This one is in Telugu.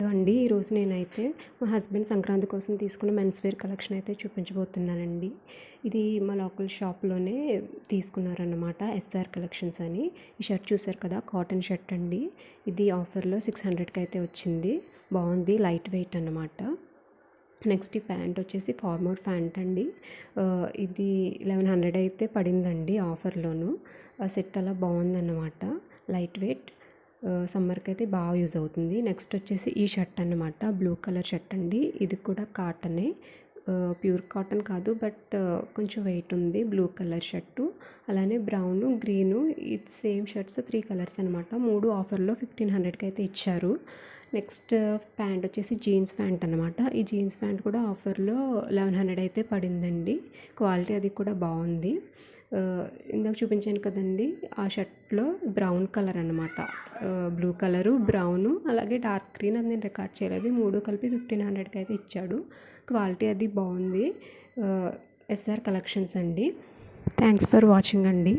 అండి ఈరోజు నేనైతే మా హస్బెండ్ సంక్రాంతి కోసం తీసుకున్న మెన్స్ వేర్ కలెక్షన్ అయితే చూపించబోతున్నానండి. ఇది మా లోకల్ షాప్లోనే తీసుకున్నారన్నమాట, ఎస్ఆర్ కలెక్షన్స్ అని. ఈ షర్ట్ చూసారు కదా, కాటన్ షర్ట్ అండి. ఇది ఆఫర్లో 600కి అయితే వచ్చింది. బాగుంది, లైట్ వెయిట్ అన్నమాట. నెక్స్ట్ ఈ ప్యాంట్ వచ్చేసి ఫార్మర్ ప్యాంట్ అండి. ఇది 1100 అయితే పడిందండి ఆఫర్లోను. సెట్ అలా బాగుందన్నమాట, లైట్ వెయిట్, సమ్మర్కి అయితే బాగా యూజ్ అవుతుంది. నెక్స్ట్ వచ్చేసి ఈ షర్ట్ అన్నమాట, బ్లూ కలర్ షర్ట్ అండి. ఇది కూడా కాటనే, ప్యూర్ కాటన్ కాదు, బట్ కొంచెం వెయిట్ ఉంది. బ్లూ కలర్ షర్టు, అలానే బ్రౌను, గ్రీను, ఇది సేమ్ షర్ట్స్ 3 కలర్స్ అనమాట. 3 ఆఫర్లో 1500కి అయితే ఇచ్చారు. నెక్స్ట్ ప్యాంట్ వచ్చేసి జీన్స్ ప్యాంట్ అనమాట. ఈ జీన్స్ ప్యాంట్ కూడా ఆఫర్లో 1100 అయితే పడిందండి. క్వాలిటీ అది కూడా బాగుంది. ఇందాక చూపించాను కదండి, ఆ షర్ట్లో బ్రౌన్ కలర్ అనమాట. బ్లూ కలరు, బ్రౌను, అలాగే డార్క్ గ్రీన్, అది నేను రికార్డ్ చేయలేదు. 3 కలిపి 1500కి అయితే ఇచ్చాడు. క్వాలిటీ అది బాగుంది. ఎస్ఆర్ కలెక్షన్స్ అండి. థ్యాంక్స్ ఫర్ వాచింగ్ అండి.